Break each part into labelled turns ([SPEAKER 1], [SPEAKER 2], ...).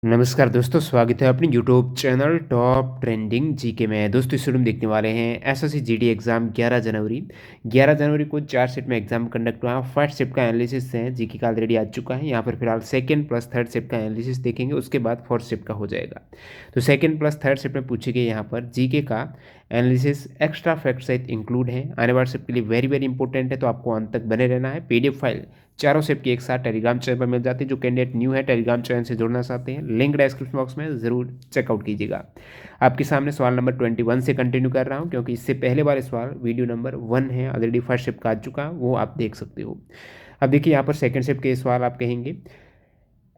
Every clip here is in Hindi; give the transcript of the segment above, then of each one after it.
[SPEAKER 1] नमस्कार दोस्तों, स्वागत है अपने YouTube channel top trending GK में। दोस्तों इस वीडियो में देखने वाले हैं एसएससी जीडी एग्जाम 11 जनवरी को 4 शिफ्ट में एग्जाम कंडक्ट हुआ। फर्स्ट शिफ्ट का एनालिसिस है, जीके का ऑलरेडी आ चुका है। यहाँ पर फिलहाल सेकंड प्लस थर्ड शिफ्ट का एनालिसिस देखेंगे, उसके बाद फोर्थ शिफ्ट का हो जाएगा। तो सेकंड प्लस थर्ड शिफ्ट में पूछे गए यहाँ पर जीके का एनालिसिस एक्स्ट्रा फैक्ट सहित इंक्लूड है। आने वाले शिफ्ट के लिए वेरी वेरी इंपॉर्टेंट है, तो आपको अंत तक बने रहना है। पीडीएफ फाइल चारों शिफ्ट की एक साथ टेलीग्राम चैनल पर मिल जाती है। जो कैंडिडेट न्यू है टेलीग्राम चैनल से जुड़ना चाहते हैं, लिंक डिस्क्रिप्शन बॉक्स में ज़रूर चेकआउट कीजिएगा। आपके सामने सवाल नंबर 21 से कंटिन्यू कर रहा हूं, क्योंकि इससे पहले वाले सवाल वीडियो नंबर 1 है, ऑलरेडी फर्स्ट शिफ्ट का आ चुका, वो आप देख सकते हो। अब देखिए यहाँ पर सेकंड शिफ्ट के सवाल आप कहेंगे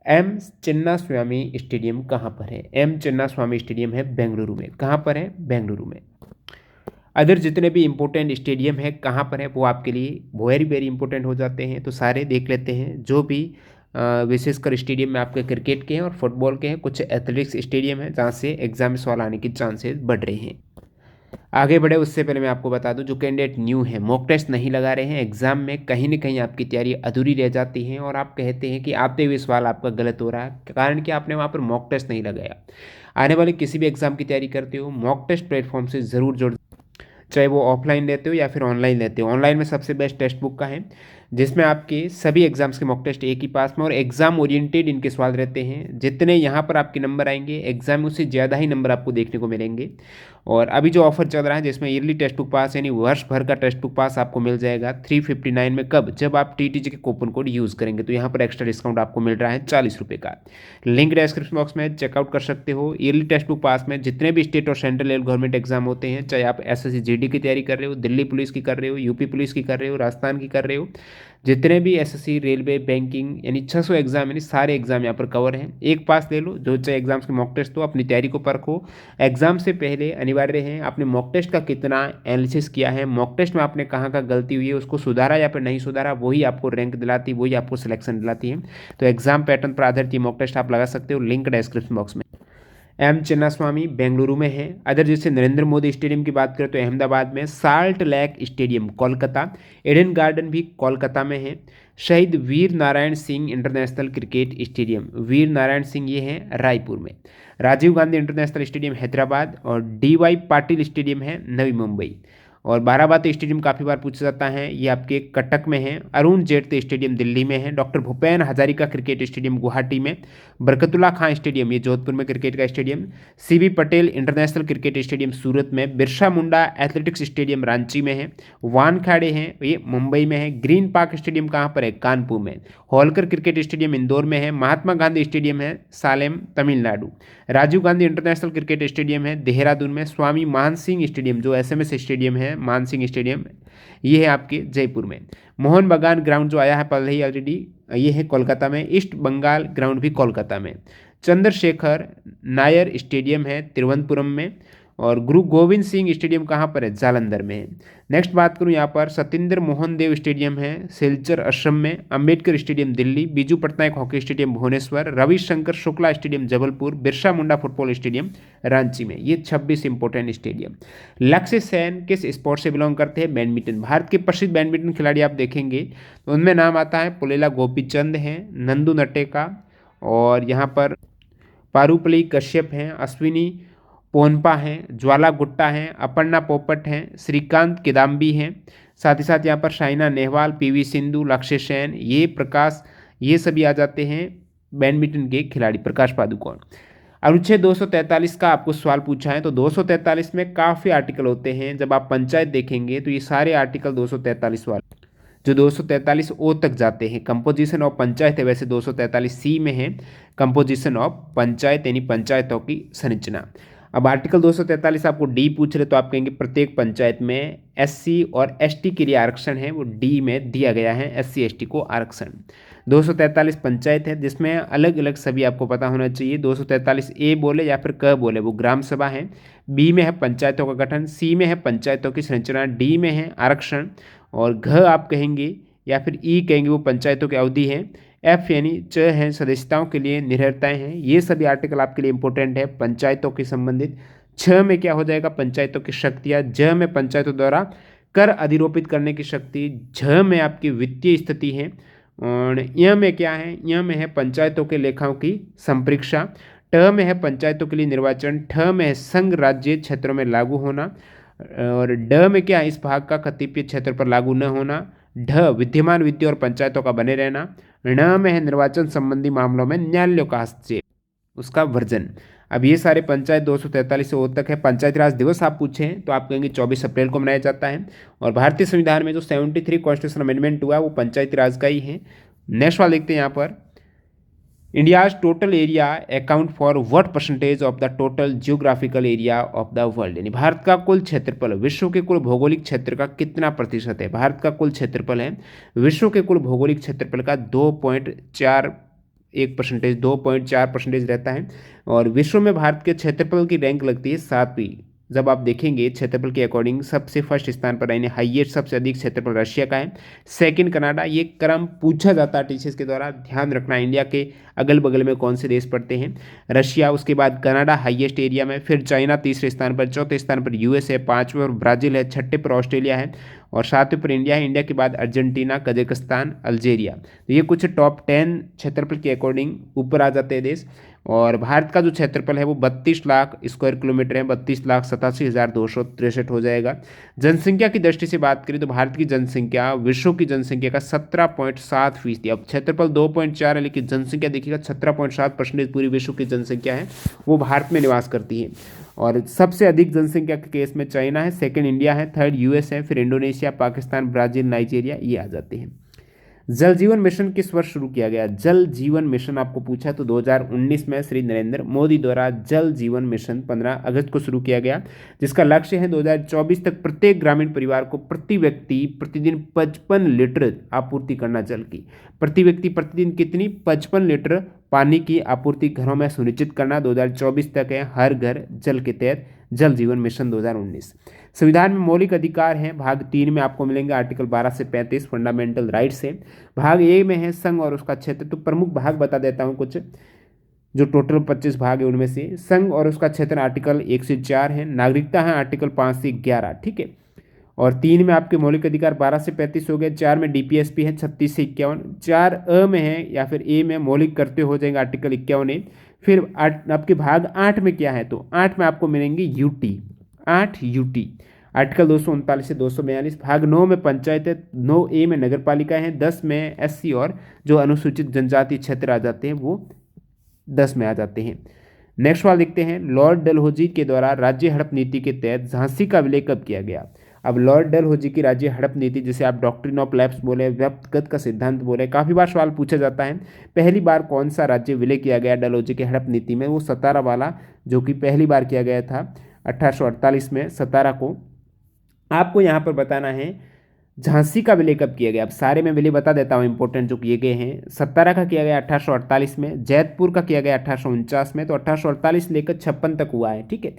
[SPEAKER 1] एम चिन्ना स्वामी स्टेडियम कहाँ पर है। एम चिन्ना स्वामी स्टेडियम है बेंगलुरु में। कहाँ पर है? बेंगलुरु में। अदर जितने भी इंपॉर्टेंट स्टेडियम है कहाँ पर है वो आपके लिए वेरी वेरी इंपॉर्टेंट हो जाते हैं, तो सारे देख लेते हैं। जो भी विशेषकर स्टेडियम में आपके क्रिकेट के हैं और फुटबॉल के हैं, कुछ एथलेटिक्स स्टेडियम है जहाँ से एग्जाम में सवाल आने की चांसेस बढ़ रहे हैं। आगे बढ़े उससे पहले मैं आपको बता दूं, जो कैंडिडेट न्यू है मॉक टेस्ट नहीं लगा रहे हैं, एग्जाम में कहीं ना कहीं आपकी तैयारी अधूरी रह जाती है और आप कहते हैं कि आते हुए सवाल आपका गलत हो रहा है, कारण कि आपने वहाँ पर मॉक टेस्ट नहीं लगाया। आने वाले किसी भी एग्जाम की तैयारी करते हो, मॉक टेस्ट प्लेटफॉर्म से ज़रूर जुड़, चाहे वो ऑफलाइन लेते हो या फिर ऑनलाइन लेते हो। ऑनलाइन में सबसे बेस्ट टेक्स्ट बुक का है, जिसमें आपके सभी एग्जाम्स के मॉक टेस्ट एक ही पास में और एग्जाम ओरिएंटेड इनके सवाल रहते हैं। जितने यहाँ पर आपके नंबर आएंगे एग्जाम में, उससे ज़्यादा ही नंबर आपको देखने को मिलेंगे। और अभी जो ऑफर चल रहा है जिसमें ईयरली टेक्स्ट बुक पास यानी वर्ष भर का टेक्स्ट बुक पास आपको मिल जाएगा 359 में। कब? जब आप टीटीजी के कूपन कोड यूज़ करेंगे, तो यहाँ पर एक्स्ट्रा डिस्काउंट आपको मिल रहा है 40 रुपये का। लिंक डिस्क्रिप्शन बॉक्स में चेकआउट कर सकते हो। ईयरली टेक्स्ट बुक पास में जितने भी स्टेट और सेंट्रल लेवल गवर्नमेंट एग्जाम होते हैं, चाहे आप एसएससी जीडी की तैयारी कर रहे हो, दिल्ली पुलिस की कर रहे हो, यूपी पुलिस की कर रहे हो, राजस्थान की कर रहे हो, जितने भी एसएससी रेलवे बैंकिंग यानी 600 एग्जाम यानी सारे एग्जाम यहाँ पर कवर हैं। एक पास ले लो, जो चाहे एग्जाम्स के मॉक टेस्ट हो, अपनी तैयारी को परखो। एग्जाम से पहले अनिवार्य है आपने मॉक टेस्ट का कितना एनालिसिस किया है, मॉक टेस्ट में आपने कहाँ कहाँ गलती हुई है, उसको सुधारा या फिर नहीं सुधारा, वही आपको रैंक दिलाती, वही आपको सिलेक्शन दिलाती है। तो एग्जाम पैटर्न पर आधारित ये मॉक टेस्ट आप लगा सकते हो, लिंक डिस्क्रिप्शन बॉक्स में। एम चिन्नास्वामी बेंगलुरु में है। अदर जैसे नरेंद्र मोदी स्टेडियम की बात करें तो अहमदाबाद में, salt lake stadium Kolkata, Eden Garden भी कोलकाता में है। Shaheed Veer Narayan Singh international cricket stadium, Veer Narayan Singh ये है रायपुर में। राजीव गांधी इंटरनेशनल स्टेडियम हैदराबाद और डीवाई पाटिल स्टेडियम है नवी मुंबई। और बाराबाती स्टेडियम काफ़ी बार पूछा जाता है, ये आपके कटक में है। अरुण जेटली स्टेडियम दिल्ली में है। Doctor Bhupen Hazarika cricket stadium Guwahati में। बरकतुल्ला खां स्टेडियम ये जोधपुर में क्रिकेट का stadium. C B Patel international cricket stadium Surat में। बिरसा मुंडा एथलेटिक्स स्टेडियम रांची में है। वानखेड़े हैं ये मुंबई में है। ग्रीन पार्क स्टेडियम कहाँ पर है? कानपुर में। होलकर क्रिकेट स्टेडियम इंदौर में है। महात्मा गांधी स्टेडियम है Salem Tamil Nadu. Rajiv Gandhi international cricket stadium है देहरादून में। स्वामी मान सिंह स्टेडियम जो एसएमएस स्टेडियम है, मान सिंह स्टेडियम, ये है आपके जयपुर में। मोहन बागान ग्राउंड जो आया है पहले ही ऑलरेडी, ये है कोलकाता में। ईस्ट बंगाल ग्राउंड भी कोलकाता में। चंद्रशेखर नायर स्टेडियम है तिरुवनंतपुरम में। और गुरु गोविंद सिंह स्टेडियम कहाँ पर है? जालंधर में है। नेक्स्ट बात करूँ यहाँ पर सत्येंद्र मोहन देव स्टेडियम है सिलचर असम में। Ambedkar stadium Delhi. Biju Patnaik hockey stadium Bhubaneswar. Ravishankar Shukla stadium Jabalpur. Birsa Munda football stadium Ranchi में। ये 26 इंपॉर्टेंट स्टेडियम। लक्ष्य सेन किस स्पोर्ट से बिलोंग करते हैं? बैडमिंटन। भारत के प्रसिद्ध बैडमिंटन खिलाड़ी आप देखेंगे तो उनमें नाम आता है पुलेला गोपीचंद हैं, नंदू नटेका, और यहाँ पर पारुपली कश्यप हैं, अश्विनी पोनपा हैं, ज्वाला गुट्टा हैं, अपर्णा पोपट हैं, श्रीकांत किदाम्बी हैं। साथ ही साथ यहाँ पर साइना नेहवाल, पीवी सिंधु, लक्ष्य सेन, ये प्रकाश, ये सभी आ जाते हैं बैडमिंटन के खिलाड़ी। प्रकाश पादुकोण। अनुच्छेद 243 का आपको सवाल पूछा है, तो 243 में काफ़ी आर्टिकल होते हैं। जब आप पंचायत देखेंगे तो ये सारे आर्टिकल 243 वाले जो 243 ओ तक जाते हैं। कंपोजिशन ऑफ पंचायत है, वैसे 243 सी में है कंपोजिशन ऑफ पंचायत यानी पंचायतों की संरचना। अब आर्टिकल 243 आपको डी पूछ रहे तो आप कहेंगे प्रत्येक पंचायत में एससी और एसटी के लिए आरक्षण है, वो डी में दिया गया है एससी एसटी को आरक्षण। 243 पंचायत है जिसमें अलग अलग सभी आपको पता होना चाहिए। 243 ए बोले या फिर क बोले वो ग्राम सभा है। बी में है पंचायतों का गठन। सी में है पंचायतों की संरचना। डी में है आरक्षण। और घ आप कहेंगे या फिर ई कहेंगे वो पंचायतों की अवधि है। एफ यानी च है सदस्यताओं के लिए निर्भरताएं हैं। ये सभी आर्टिकल आपके लिए इंपॉर्टेंट है पंचायतों के संबंधित। छ में क्या हो जाएगा? पंचायतों की शक्तियाँ। ज में पंचायतों द्वारा कर अधिरोपित करने की शक्ति। झ में आपकी वित्तीय स्थिति है। और य में क्या है, य में है पंचायतों के लेखाओं की संप्रेक्षा, ट में है पंचायतों के लिए निर्वाचन, ठ में है संघ राज्य क्षेत्रों में लागू होना, और ड में क्या है, इस भाग का कतिपय क्षेत्र पर लागू न होना, ढ विद्यमान वित्तीय और पंचायतों का बने रहना, ण में है निर्वाचन संबंधी मामलों में न्यायालयों का हस्तक्षेप, उसका वर्जन। अब ये सारे पंचायत 243 से ओ तक है। पंचायती राज दिवस आप पूछें तो आप कहेंगे 24 अप्रैल को मनाया जाता है। और भारतीय संविधान में जो 73 कॉन्स्टिट्यूशन अमेंडमेंट हुआ है वो पंचायती राज का ही है। नेक्स्ट वाला देखते हैं यहाँ पर, India's total area account for what percentage of the total geographical area of the world, यानी भारत का कुल क्षेत्रफल विश्व के कुल भौगोलिक क्षेत्र का कितना प्रतिशत है। भारत का कुल क्षेत्रफल है विश्व के कुल भौगोलिक क्षेत्रफल का 2.4% रहता है। और विश्व में भारत के क्षेत्रफल की रैंक लगती है 7वीं। जब आप देखेंगे क्षेत्रफल के अकॉर्डिंग सबसे फर्स्ट स्थान पर, यानी हाईएस्ट सबसे अधिक क्षेत्रफल रशिया का है, सेकंड कनाडा। ये क्रम पूछा जाता है टीचर्स के द्वारा, ध्यान रखना। इंडिया के अगल बगल में कौन से देश पड़ते हैं, रशिया, उसके बाद कनाडा हाईएस्ट एरिया में, फिर चाइना तीसरे स्थान पर, चौथे स्थान पर यूएस है, पांचवें पर ब्राजील है, छठे पर ऑस्ट्रेलिया है और सातवें पर इंडिया है। इंडिया के बाद अर्जेंटीना, कजाकिस्तान, अल्जेरिया। तो ये कुछ टॉप 10 क्षेत्रफल के अकॉर्डिंग ऊपर आ जाते हैं देश। और भारत का जो क्षेत्रफल है वो 32 लाख स्क्वायर किलोमीटर है, 32,87,263 हो जाएगा। जनसंख्या की दृष्टि से बात करें तो भारत की जनसंख्या विश्व की जनसंख्या का 17.7%। अब क्षेत्रफल 2.4 है लेकिन जनसंख्या देखिएगा 17.7% पूरी विश्व की जनसंख्या है वो भारत में निवास करती है। और सबसे अधिक जनसंख्या के केस में चाइना है, सेकंड इंडिया है, थर्ड यूएस है, फिर इंडोनेशिया, पाकिस्तान, ब्राजील, नाइजीरिया, ये आ जाते हैं। जल जीवन मिशन किस वर्ष शुरू किया गया। जल जीवन मिशन आपको पूछा तो 2019 में श्री नरेंद्र मोदी द्वारा जल जीवन मिशन 15 अगस्त को शुरू किया गया, जिसका लक्ष्य है 2024 तक प्रत्येक ग्रामीण परिवार को प्रति व्यक्ति प्रतिदिन 55 लीटर आपूर्ति करना जल की। प्रति व्यक्ति प्रतिदिन कितनी, 55 लीटर पानी की आपूर्ति घरों में सुनिश्चित करना 2024 तक है, हर घर जल के तहत जल जीवन मिशन 2019। संविधान में मौलिक अधिकार हैं, भाग 3 में आपको मिलेंगे आर्टिकल 12 से 35 फंडामेंटल राइट्स है। भाग ए में है संघ और उसका क्षेत्र, तो प्रमुख भाग बता देता हूं कुछ, जो टोटल 25 भाग है उनमें से संघ और उसका क्षेत्र आर्टिकल 1 से 4 है, नागरिकता है आर्टिकल 5 से 11, ठीक है। और 3 में आपके मौलिक अधिकार 12 से 35 हो गए, 4 में डीपीएसपी है 36 से 51, 4 अ में है या फिर ए में मौलिक कर्तव्य हो जाएंगे आर्टिकल 51 फिर आपके भाग 8 में क्या है, तो 8 में आपको मिलेंगे यूटी, 8 यूटी आर्टिकल 239 से 242। भाग 9 में पंचायत है, 9 ए में नगर पालिका है, 10 में एससी और जो अनुसूचित जनजाति क्षेत्र आ जाते हैं वो 10 में आ जाते हैं। नेक्स्ट वाला देखते हैं, लॉर्ड डलहौजी के द्वारा राज्य हड़प नीति के तहत झांसी का विलय कब किया गया। अब लॉर्ड डलहौजी की राज्य हड़प नीति, जिसे आप डॉक्ट्रिन ऑफ लैप्स बोले, व्यक्तिगत का सिद्धांत बोले, काफी बार सवाल पूछा जाता है। पहली बार कौन सा राज्य विलय किया गया डलहौजी की हड़प नीति में, वो सतारा वाला, जो कि पहली बार किया गया था 1848 में सतारा को। आपको यहाँ पर बताना है झांसी का विलय कब किया गया। अब सारे में विलय बता देता हूँ इंपॉर्टेंट जो किए गए हैं। सतारा का किया गया 1848 में, जैतपुर का किया गया 1849 में, तो 1848 लेकर 56 तक हुआ है, ठीक है।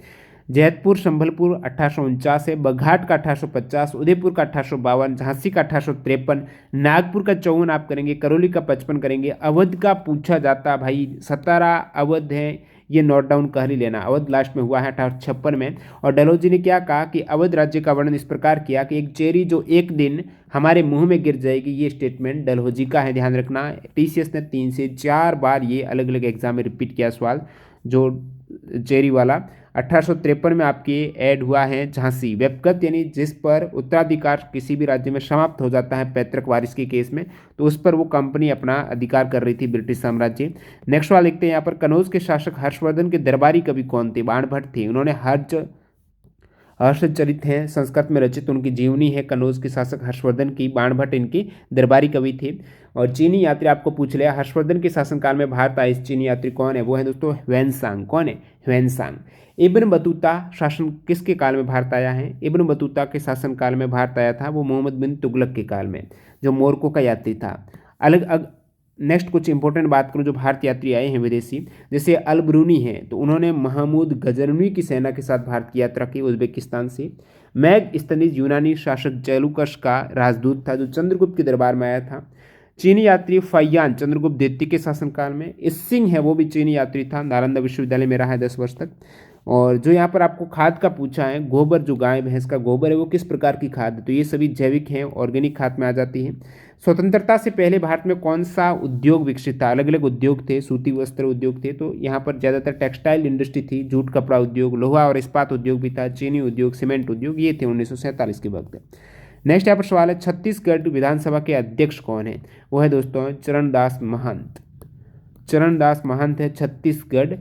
[SPEAKER 1] जैतपुर संभलपुर 1849 है, बघाट का 1850, उदयपुर का 1852, झांसी का 1853, नागपुर का 54 आप करेंगे, करौली का 55 करेंगे। अवध का पूछा जाता भाई, सतारा अवध है, ये नोट डाउन कर ही लेना। अवध लास्ट में हुआ है 1856 में। और डलहौजी ने क्या कहा कि अवध राज्य का वर्णन इस प्रकार किया कि एक चेरी जो एक दिन हमारे मुंह में गिर जाएगी, ये स्टेटमेंट डलहौजी का है, ध्यान रखना। टीसीएस ने 3 से 4 बार ये अलग अलग एग्जाम में रिपीट किया सवाल, जो चेरी वाला। 1853 में आपके ऐड हुआ है झांसी, व्यक्तिगत यानी जिस पर उत्तराधिकार किसी भी राज्य में समाप्त हो जाता है पैतृक वारिस के केस में, तो उस पर वो कंपनी अपना अधिकार कर रही थी ब्रिटिश साम्राज्य। नेक्स्ट वाला लिखते हैं यहाँ पर, कनौज के शासक हर्षवर्धन के दरबारी कवि कौन थे। बाणभट्ट थे, उन्होंने हर्षचरित है संस्कृत में रचित उनकी जीवनी है। कनौज के शासक हर्षवर्धन की, बाणभट्ट इनकी दरबारी कवि थे। और चीनी यात्री आपको पूछ लिया, हर्षवर्धन के शासनकाल में भारत आए चीनी यात्री कौन है, वो है दोस्तों ह्वेनसांग। कौन है, ह्वेनसांग। इब्न बतूता शासन किसके काल में भारत आया है। इब्न बतूता के शासन काल में भारत आया था वो मोहम्मद बिन तुगलक के काल में, जो मोरक्को का यात्री था। नेक्स्ट कुछ इंपॉर्टेंट बात करूं, जो भारत यात्री आए हैं विदेशी, जैसे अल ब्रूनी है, तो उन्होंने महमूद गजनवी की सेना के साथ भारत की यात्रा की उज्बेकिस्तान से। मैगस्थनीज यूनानी शासक जैलुकस का राजदूत था, जो चंद्रगुप्त के दरबार में आया था। चीनी यात्री फैयान चंद्रगुप्त द्वितीय के शासनकाल में। इसिंग है, वो भी चीनी यात्री था, नालंदा विश्वविद्यालय में रहा है 10 वर्ष तक। और जो यहाँ पर आपको खाद का पूछा है, गोबर, जो गाय भैंस का गोबर है वो किस प्रकार की खाद है, तो ये सभी जैविक हैं, ऑर्गेनिक खाद में आ जाती है। स्वतंत्रता से पहले भारत में कौन सा उद्योग विकसित था? अलग अलग उद्योग थे, सूती वस्त्र उद्योग थे, तो यहाँ पर ज़्यादातर टेक्सटाइल इंडस्ट्री थी, जूट कपड़ा उद्योग, लोहा और इस्पात उद्योग भी था, चीनी उद्योग, सीमेंट उद्योग, ये थे 1947 के वक्त। नेक्स्ट यहाँ पर सवाल है, छत्तीसगढ़ विधानसभा के अध्यक्ष कौन है? वो है दोस्तों चरणदास महंत। चरणदास महंत है छत्तीसगढ़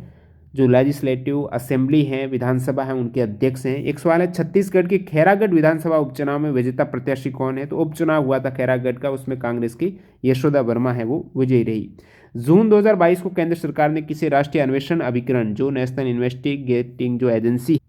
[SPEAKER 1] जो लेजिस्लेटिव असेंबली है, विधानसभा है, उनके अध्यक्ष हैं। एक सवाल है, छत्तीसगढ़ के खैरागढ़ विधानसभा उपचुनाव में विजेता प्रत्याशी कौन है? तो उपचुनाव हुआ था खैरागढ़ का, उसमें कांग्रेस की यशोदा वर्मा है वो विजयी रही। जून 2022 को केंद्र सरकार ने किसी राष्ट्रीय अन्वेषण अभिकरण जो नेशनल इन्वेस्टिगेटिंग जो एजेंसी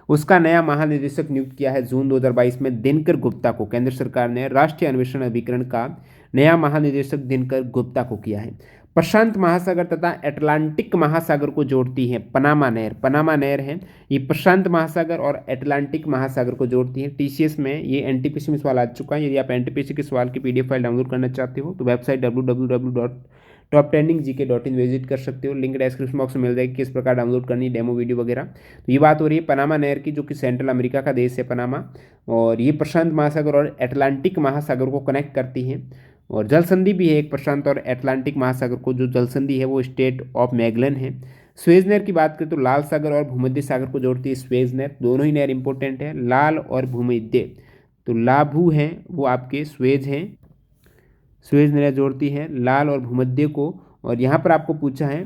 [SPEAKER 1] उसका नया महानिदेशक नियुक्त किया है जून 2022 में दिनकर गुप्ता को। केंद्र सरकार ने राष्ट्रीय अन्वेषण अभिकरण का नया महानिदेशक दिनकर गुप्ता को किया है। प्रशांत महासागर तथा अटलांटिक महासागर को जोड़ती है पनामा नहर। पनामा नहर है ये प्रशांत महासागर और अटलांटिक महासागर को जोड़ती है। टीसीएस में ये एनटीपीसी में सवाल आ चुका है। यदि आप एनटीपीसी के सवाल की पीडीएफ फाइल डाउनलोड करना चाहते हो तो वेबसाइट www.toptrendinggk.in विजिट कर सकते हो। लिंक डिस्क्रिप्शन बॉक्स में मिल जाएगी किस प्रकार डाउनलोड करनी, डेमो वीडियो वगैरह। तो ये बात हो रही है पनामा नहर की, जो कि सेंट्रल अमेरिका का देश है पनामा, और ये प्रशांत महासागर और अटलांटिक महासागर को कनेक्ट करती है। और जल संधि भी है एक प्रशांत और अटलांटिक महासागर को, जो जल संधि है वो स्टेट ऑफ मैगलन है। स्वेज नहर की बात करें तो लाल सागर और भूमध्य सागर को जोड़ती है स्वेज नहर। दोनों ही नहर इंपॉर्टेंट है, लाल और भूमध्य। तो लाभू हैं वो आपके स्वेज हैं, स्वेज नहर जोड़ती है लाल और भूमध्य को। और यहाँ पर आपको पूछा है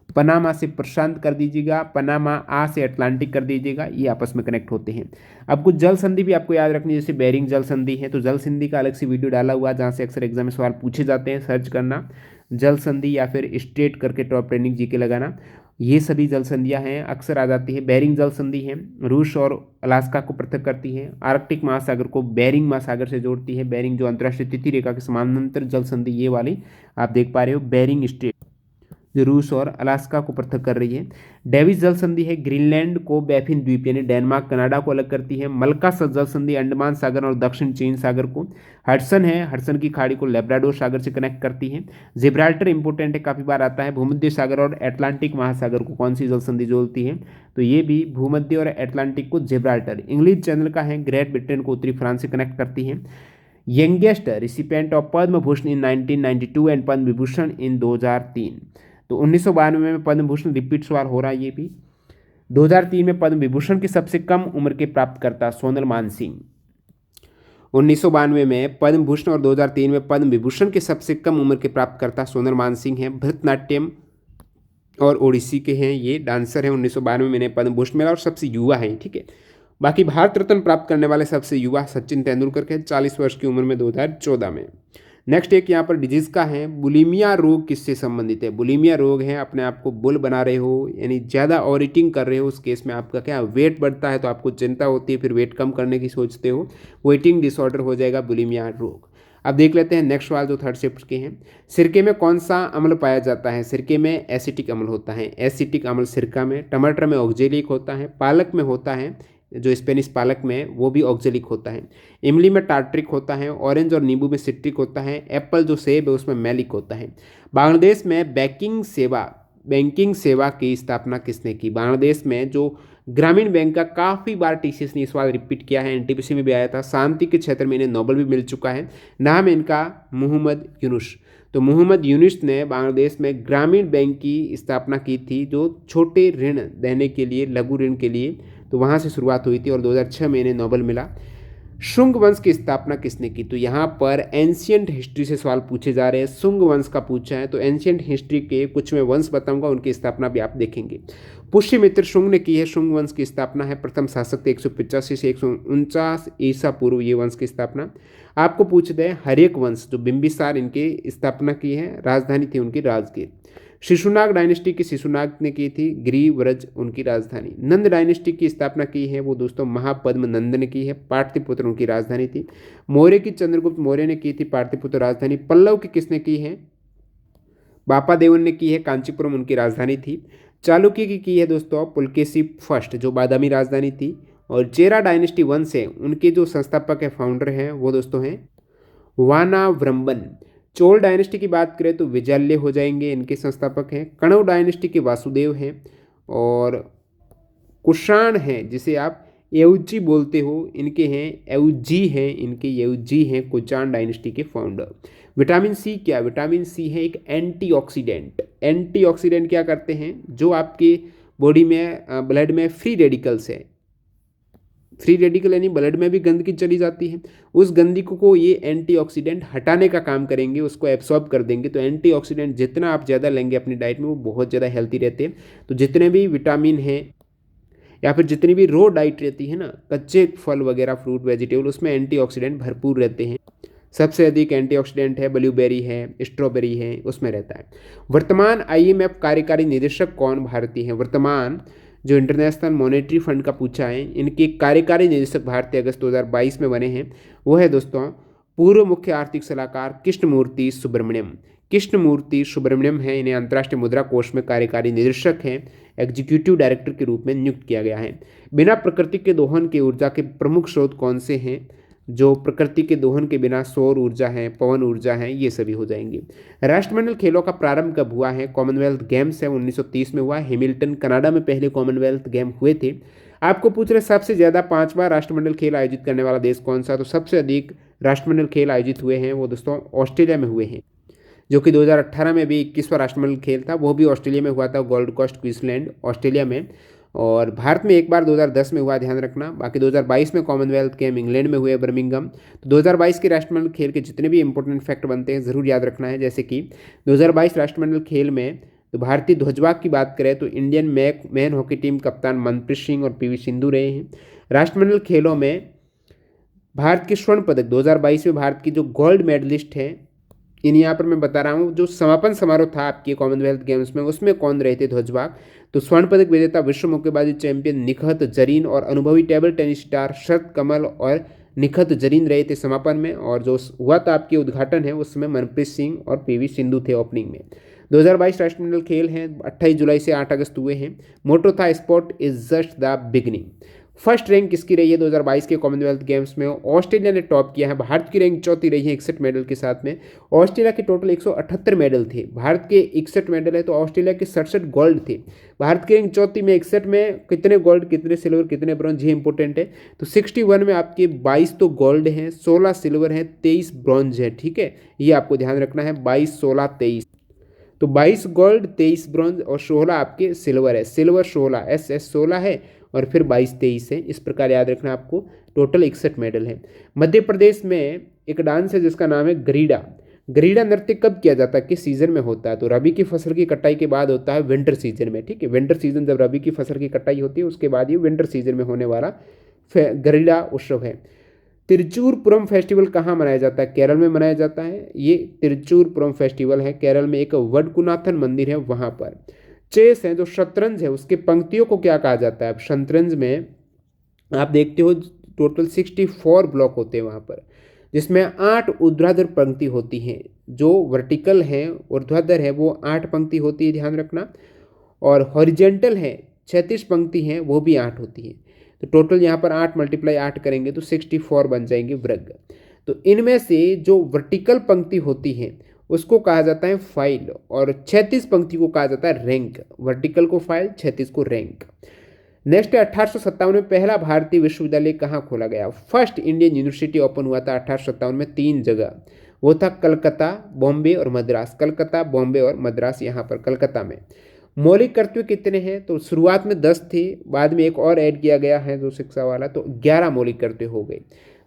[SPEAKER 1] पनामा से प्रशांत कर दीजिएगा, पनामा आ से अटलांटिक कर दीजिएगा, ये आपस में कनेक्ट होते हैं। अब कुछ जल संधि भी आपको याद रखनी है, जैसे बेरिंग जल संधि है, तो जल संधि का अलग से वीडियो डाला हुआ है जहाँ से अक्सर एग्जाम में सवाल पूछे जाते हैं, सर्च करना जल संधि या फिर स्टेट करके टॉप ट्रेंडिंग जीके लगाना। ये सभी जल संधियाँ हैं, अक्सर आ जाती है। बेरिंग जल संधि है, रूस और अलास्का को पृथक करती है। आर्कटिक महासागर को बेरिंग महासागर से जोड़ती है। बेरिंग जो अंतर्राष्ट्रीय तिथि रेखा के समानांतर जल संधि, ये वाली आप देख पा रहे हो, बेरिंग स्ट्रेट जो रूस और अलास्का को पृथक कर रही है। डेविस जल संधि है, ग्रीनलैंड को बैफिन द्वीप यानी डेनमार्क कनाडा को अलग करती है। मलका जल संधि अंडमान सागर और दक्षिण चीन सागर को। हडसन है, हडसन की खाड़ी को लेब्राडोर सागर से कनेक्ट करती है। जिब्राल्टर इंपोर्टेंट है, काफी बार आता है। भूमध्य सागर और अटलांटिक महासागर को कौन सी जल संधि जोड़ती है? तो ये भी भूमध्य और अटलांटिक को जिब्राल्टर। इंग्लिश चैनल का है, ग्रेट ब्रिटेन को उत्तरी फ्रांस से कनेक्ट करती है। Youngest recipient of Padma Bhushan in 1992 and Padma Vibhushan in 2003। तो 1992 में पद्म भूषण, रिपीट सवाल हो रहा है ये भी। 2003 में पद्म विभूषण की सबसे कम उम्र के प्राप्तकर्ता सोनल मानसिंह। 1992 में पद्म भूषण और 2003 में पद्म विभूषण के सबसे कम उम्र के प्राप्तकर्ता सोनल मानसिंह हैं। भरतनाट्यम और ओडिसी के हैं, ये डांसर हैं। 1992 में इन्हें पद्म भूषण मिला और सबसे युवा हैं, ठीक है। बाकी भारत रत्न प्राप्त करने वाले सबसे युवा सचिन तेंदुलकर के 40 वर्ष की उम्र में 2014 में। नेक्स्ट एक यहाँ पर डिजीज का है, बुलिमिया रोग किससे संबंधित है? बुलिमिया रोग है, अपने आप को बुल बना रहे हो यानी ज़्यादा और ईटिंग कर रहे हो, उस केस में आपका क्या वेट बढ़ता है तो आपको चिंता होती है, फिर वेट कम करने की सोचते हो, वो ईटिंग डिसऑर्डर हो जाएगा बुलिमिया रोग। अब देख लेते हैं नेक्स्ट सवाल जो थर्ड शिफ्ट के हैं। सिरके में कौन सा अम्ल पाया जाता है? सिरके में एसिटिक अम्ल होता है, एसिटिक अम्ल सिरका में। टमाटर में ऑक्जेलिक होता है, पालक में होता है, जो स्पेनिश पालक में वो भी ऑक्जेलिक होता है। इमली में टार्ट्रिक होता है, ऑरेंज और नींबू में सिट्रिक होता है, एप्पल जो सेब है उसमें मैलिक होता है। बांग्लादेश में बैंकिंग सेवा की स्थापना किसने की? बांग्लादेश में जो ग्रामीण बैंक का काफ़ी बार टीसीएस ने सवाल रिपीट किया है, एनटीपीसी में भी आया था। शांति के क्षेत्र में इन्हें नोबेल भी मिल चुका है। नाम है इनका मोहम्मद यूनुस। तो मोहम्मद यूनुस ने बांग्लादेश में ग्रामीण बैंक की स्थापना की थी, जो छोटे ऋण देने के लिए, लघु ऋण के लिए, तो वहाँ से शुरुआत हुई थी और 2006 में इन्हें नोबेल मिला। शुंग वंश की स्थापना किसने की? तो यहाँ पर एंशियंट हिस्ट्री से सवाल पूछे जा रहे हैं, शुंग वंश का पूछा है, तो एंशियंट हिस्ट्री के कुछ मैं वंश बताऊंगा, उनकी स्थापना भी आप देखेंगे। पुष्यमित्र शुंग ने की है, शुंग वंश की स्थापना है। प्रथम शासक थे 185 से 149 ईसा पूर्व ये वंश की स्थापना। आपको पूछ दे हर्यक वंश जो बिंबिसार इनकी स्थापना की है, राजधानी थी उनकी राजगीर। शिशुनाग डायनेस्टी की शिशुनाग ने की थी, गिरिव्रज उनकी राजधानी। नंद डायनेस्टी की स्थापना की है वो दोस्तों महापद्म नंद ने की है, पाटलिपुत्र उनकी राजधानी थी। मौर्य की चंद्रगुप्त मौर्य ने की थी पाटलिपुत्र राजधानी। पल्लव की किसने की है? बापा देवन ने की है, कांचीपुरम उनकी राजधानी थी। चालुक्य की है दोस्तों पुलकेशी फर्स्ट जो बादामी राजधानी थी। और चेरा डायनेस्टी वंश है, उनके जो संस्थापक है, फाउंडर हैं, वो दोस्तों हैं वानाव्रंबन। चोल डायनेस्टी की बात करें तो विजयालय हो जाएंगे, इनके संस्थापक हैं। कण्व डायनेस्टी के वासुदेव हैं। और कुषाण हैं जिसे आप येउजी बोलते हो, इनके हैं एवजी हैं, इनके येउजी हैं कोचान डायनेस्टी के फाउंडर। विटामिन सी क्या? विटामिन सी है एक एंटीऑक्सीडेंट। एंटीऑक्सीडेंट क्या करते हैं? जो आपके बॉडी में ब्लड में फ्री रेडिकल्स है, फ्री रेडिकल यानी ब्लड में भी गंदगी चली जाती है, उस गंदगी को ये एंटीऑक्सीडेंट हटाने का काम करेंगे, उसको एब्सॉर्ब कर देंगे। तो एंटीऑक्सीडेंट जितना आप ज़्यादा लेंगे अपनी डाइट में वो बहुत ज़्यादा हेल्थी रहते हैं। तो जितने भी विटामिन हैं या फिर जितनी भी रो डाइट रहती है ना, कच्चे फल वगैरह फ्रूट वेजिटेबल, उसमें एंटीऑक्सीडेंट भरपूर रहते हैं। सबसे अधिक एंटीऑक्सीडेंट है ब्लूबेरी है, स्ट्रॉबेरी है, उसमें रहता है। वर्तमान आईएमएफ कार्यकारी निदेशक कौन भारतीय हैं? वर्तमान जो इंटरनेशनल मॉनेटरी फंड का पूछा है, इनके कार्यकारी निदेशक भारतीय अगस्त 2022 में बने हैं, वो है दोस्तों पूर्व मुख्य आर्थिक सलाहकार कृष्णमूर्ति सुब्रमण्यम। कृष्णमूर्ति सुब्रमण्यम है, इन्हें अंतर्राष्ट्रीय मुद्रा कोष में कार्यकारी निदेशक हैं, एग्जीक्यूटिव डायरेक्टर के रूप में नियुक्त किया गया है। बिना प्रकृति के दोहन की ऊर्जा के प्रमुख स्रोत कौन से हैं? जो प्रकृति के दोहन के बिना सौर ऊर्जा है, पवन ऊर्जा है, ये सभी हो जाएंगे। राष्ट्रमंडल खेलों का प्रारंभ कब हुआ है? कॉमनवेल्थ गेम्स है 1930 में हुआ, हैमिल्टन कनाडा में पहले कॉमनवेल्थ गेम हुए थे। आपको पूछ रहे सबसे ज़्यादा 5 बार राष्ट्रमंडल खेल आयोजित करने वाला देश कौन सा? तो सबसे अधिक राष्ट्रमंडल खेल आयोजित हुए हैं वो दोस्तों ऑस्ट्रेलिया में हुए हैं, जो कि 2018 में भी 21वां राष्ट्रमंडल खेल था, वो भी ऑस्ट्रेलिया में हुआ था, गोल्ड कोस्ट क्वींसलैंड ऑस्ट्रेलिया में। और भारत में एक बार 2010 में हुआ, ध्यान रखना। बाकी 2022 में कॉमनवेल्थ गेम इंग्लैंड में हुए बर्मिंघम। तो 2022 के राष्ट्रमंडल खेल के जितने भी इंपॉर्टेंट फैक्ट बनते हैं ज़रूर याद रखना है। जैसे कि 2022 राष्ट्रमंडल खेल में तो भारतीय ध्वजवाग की बात करें तो इंडियन मैन हॉकी टीम कप्तान मनप्रीत सिंह और पीवी सिंधु रहे हैं। राष्ट्रमंडल खेलों में भारत के स्वर्ण पदक 2022 में भारत की जो गोल्ड मेडलिस्ट हैं, इन यहाँ पर मैं बता रहा हूँ, जो समापन समारोह था आपके कॉमनवेल्थ गेम्स में, उसमें कौन रहे थे ध्वजवाग? तो स्वर्ण पदक विजेता विश्व मुक्केबाजी चैंपियन निखत जरीन और अनुभवी table tennis star Sharath Kamal और निखत जरीन रहे थे समापन में। और जो हुआ था आपके उद्घाटन है उसमें मनप्रीत सिंह और पीवी सिंधु थे ओपनिंग में। 2022 राष्ट्रमंडल खेल हैं 28 जुलाई से 8 अगस्त हुए हैं। मोटो था sport is just the beginning. First rank किसकी रही है 2022 के कॉमनवेल्थ गेम्स में? ऑस्ट्रेलिया ने टॉप किया है, भारत की रैंक चौथी रही है 61 मेडल के साथ में। ऑस्ट्रेलिया के टोटल 178 मेडल थे, भारत के 61 मेडल है, तो ऑस्ट्रेलिया के 67 गोल्ड थे। भारत की रैंक चौथी में 61 में कितने गोल्ड, कितने सिल्वर, कितने ब्रॉन्ज, ये इंपॉर्टेंट है। तो 61 में आपके 22 तो गोल्ड हैं, 16 सिल्वर हैं, 23 ब्रॉन्ज है, ठीक है, ये आपको ध्यान रखना है। 22, 16, 23, तो 22 गोल्ड, 23 ब्रॉन्ज और 16 आपके सिल्वर है। सिल्वर 16, एस 16 है और फिर 22, 23 है। इस प्रकार याद रखना आपको, टोटल 61 मेडल है। मध्य प्रदेश में एक डांस है जिसका नाम है गरीडा। गरीडा नृत्य कब किया जाता है, किस सीजन में होता है? तो रबी की फसल की कटाई के बाद होता है, विंटर सीजन में, ठीक है। विंटर सीजन जब रबी की फसल की कटाई होती है उसके बाद ये विंटर सीजन में होने वाला गरीडा उत्सव है। तिरुचुरपुरम फेस्टिवल कहाँ मनाया जाता है? केरल में मनाया जाता है। ये तिरुचुरपुरम फेस्टिवल है, केरल में एक वडकुनाथन मंदिर है वहाँ पर। चेस है, जो शतरंज है, उसके पंक्तियों को क्या कहा जाता है? अब शतरंज में आप देखते हो टोटल 64 ब्लॉक होते हैं वहाँ पर, जिसमें 8 ऊर्ध्वाधर पंक्ति होती हैं। जो वर्टिकल है, ऊर्ध्वाधर है, वो 8 पंक्ति होती है, ध्यान रखना। और हॉरिजेंटल है, 36 पंक्ति हैं, वो भी 8 होती हैं। तो टोटल यहाँ पर 8 × 8 करेंगे तो 64 बन जाएंगे वर्ग। तो इनमें से जो वर्टिकल पंक्ति होती है उसको कहा जाता है फाइल, और 36 पंक्ति को कहा जाता है रैंक। वर्टिकल को फाइल, 36 को रैंक। नेक्स्ट है 1857 में पहला भारतीय विश्वविद्यालय कहाँ खोला गया? फर्स्ट इंडियन यूनिवर्सिटी ओपन हुआ था 1857 में 3 जगह, वो था कलकत्ता, बॉम्बे और मद्रास। कलकत्ता, बॉम्बे और मद्रास, यहाँ पर कलकत्ता में। मौलिक कर्तव्य कितने हैं? तो शुरुआत में 10 थे, बाद में एक और ऐड किया गया है जो शिक्षा वाला, तो 11 मौलिक कर्तव्य हो गए।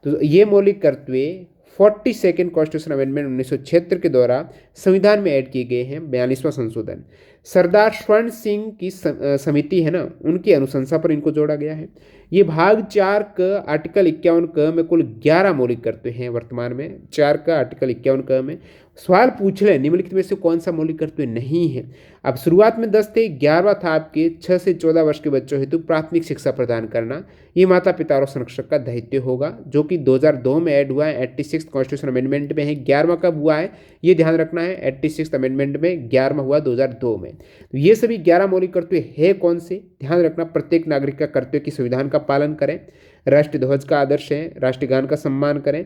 [SPEAKER 1] तो ये मौलिक कर्तव्य 42nd कॉन्स्टिट्यूशन अमेंडमेंट 1976 के द्वारा संविधान में ऐड किए गए हैं, 42वां संशोधन। सरदार स्वर्ण सिंह की समिति है ना, उनकी अनुशंसा पर इनको जोड़ा गया है। ये भाग 4 क आर्टिकल 51 क में कुल 11 मौलिक कर्तव्य हैं वर्तमान में। 4 का आर्टिकल 51 क में सवाल पूछ ले निम्नलिखित में से कौन सा मौलिक कर्तव्य नहीं है? अब शुरुआत में 10 थे, 11वां था आपके 6 से 14 वर्ष के बच्चों हेतु प्राथमिक शिक्षा प्रदान करना। ये माता पिता और संरक्षक का दायित्व होगा, जो कि 2002 में ऐड हुआ है, 86 कॉन्स्टिट्यूशन अमेंडमेंट में है। 11वां कब हुआ है ये ध्यान रखना है, 86 अमेंडमेंट में 11वां हुआ 2002 में। तो ये सभी 11 मौलिक कर्तव्य है कौन से? ध्यान रखना, प्रत्येक नागरिक का कर्तव्य की संविधान का पालन करें, राष्ट्रीय ध्वज का आदर्श है, राष्ट्रीय गान का सम्मान करें।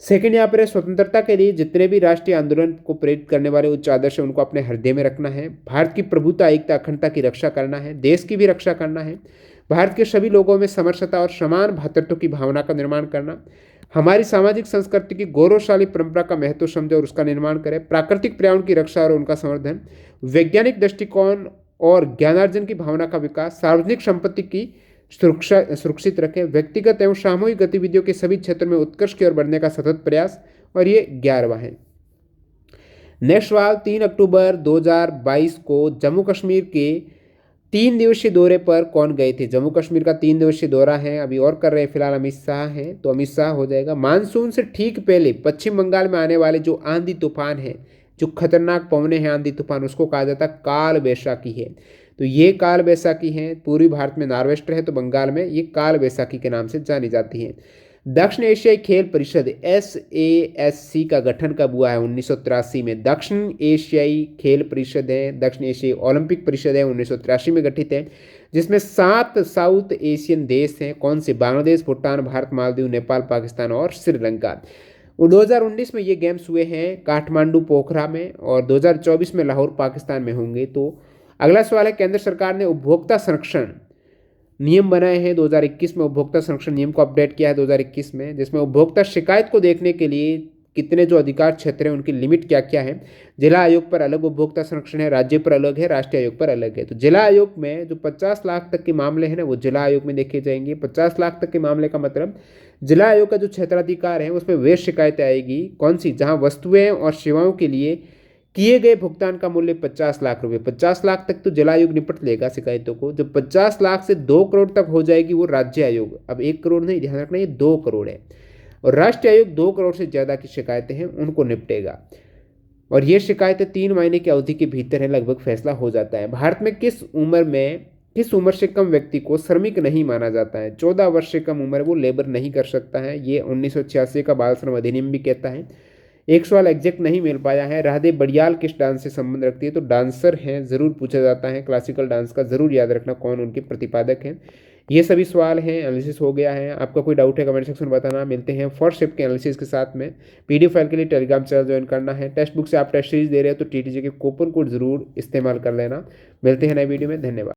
[SPEAKER 1] सेकंड यहाँ पर है स्वतंत्रता के लिए जितने भी राष्ट्रीय आंदोलन को प्रेरित करने वाले उच्च आदर्श है उनको अपने हृदय में रखना है। भारत की प्रभुता, एकता, अखंडता की रक्षा करना है, देश की भी रक्षा करना है। भारत के सभी लोगों में समरसता और समान भ्रातृत्व की भावना का निर्माण करना, हमारी सामाजिक संस्कृति की गौरवशाली परंपरा का महत्व समझे और उसका निर्माण करें, प्राकृतिक पर्यावरण की रक्षा और उनका संवर्धन, वैज्ञानिक दृष्टिकोण और ज्ञानार्जन की भावना का विकास, सार्वजनिक संपत्ति की सुरक्षित रखें, व्यक्तिगत एवं सामूहिक गतिविधियों के सभी क्षेत्रों में उत्कृष्ट की ओर बढ़ने का सतत प्रयास। और ये 11वां है। नेक्स्ट सवाल, 3 अक्टूबर 2022 को जम्मू कश्मीर के 3 दिवसीय दौरे पर कौन गए थे? जम्मू कश्मीर का 3 दिवसीय दौरा है, अभी और कर रहे हैं फिलहाल अमित शाह हैं, तो अमित शाह हो जाएगा। मानसून से ठीक पहले पश्चिम बंगाल में आने वाले जो आंधी तूफान है, जो खतरनाक पवने हैं आंधी तूफान, उसको कहा जाता है काल बैसाखी है। तो ये काल बैसाखी है, पूर्वी भारत में नॉर्वेस्टर है, तो बंगाल में ये काल बैसाखी के नाम से जानी जाती है। दक्षिण एशियाई खेल परिषद SASC का गठन कब हुआ है? 1983 में। दक्षिण एशियाई खेल परिषद है, दक्षिण एशियाई ओलंपिक परिषद है, 1983 में गठित है, जिसमें 7 साउथ एशियन देश हैं। कौन से? बांग्लादेश, भूटान, भारत, मालदीव, नेपाल, पाकिस्तान और श्रीलंका। 2019 में ये गेम्स हुए हैं काठमांडू पोखरा में, और 2024 में लाहौर पाकिस्तान में होंगे। तो अगला सवाल है, केंद्र सरकार ने उपभोक्ता संरक्षण नियम बनाए हैं 2021 में, उपभोक्ता संरक्षण नियम को अपडेट किया है 2021 में, जिसमें उपभोक्ता शिकायत को देखने के लिए कितने जो अधिकार क्षेत्र हैं उनकी लिमिट क्या क्या है। जिला आयोग पर अलग उपभोक्ता संरक्षण है, राज्य पर अलग है, राष्ट्रीय आयोग पर अलग है। तो जिला आयोग में जो 50 लाख तक के मामले हैं ना, वो जिला आयोग में देखे जाएंगे। 50 लाख तक के मामले का मतलब जिला आयोग का जो क्षेत्राधिकार है उसमें वे शिकायतें आएगी। कौन सी? जहां वस्तुएं और सेवाओं के लिए किए गए भुगतान का मूल्य 50 लाख रुपए। 50 लाख तक तो जिला आयोग निपट लेगा शिकायतों को। जब 50 लाख से 2 करोड़ तक हो जाएगी वो राज्य आयोग, अब 1 करोड़ नहीं, ध्यान रखना ये 2 करोड़ है, और राष्ट्रीय आयोग 2 करोड़ से ज़्यादा की शिकायतें हैं उनको निपटेगा। और ये शिकायतें 3 महीने की अवधि के भीतर है, लगभग फैसला हो जाता है। भारत में किस उम्र से कम व्यक्ति को श्रमिक नहीं माना जाता है? 14 वर्ष से कम उम्र वो लेबर नहीं कर सकता है, ये 1986 का बाल श्रम अधिनियम भी कहता है। एक सवाल एग्जैक्ट नहीं मिल पाया है, राधे बड़ियाल किस डांस से संबंध रखती है? तो डांसर हैं, जरूर पूछा जाता है, क्लासिकल डांस का जरूर याद रखना कौन उनके प्रतिपादक हैं। ये सभी सवाल हैं, एनालिसिस हो गया है। आपका कोई डाउट है कमेंट सेक्शन में बताना। मिलते हैं फर्स्ट शिफ्ट के एनालिसिस के साथ में। PDF फाइल के लिए टेलीग्राम चैनल ज्वाइन करना है। टेक्स्ट बुक से आप टेस्ट सीरीज दे रहे हो तो TTJ के कूपन कोड जरूर इस्तेमाल कर लेना। मिलते हैं नए वीडियो में, धन्यवाद।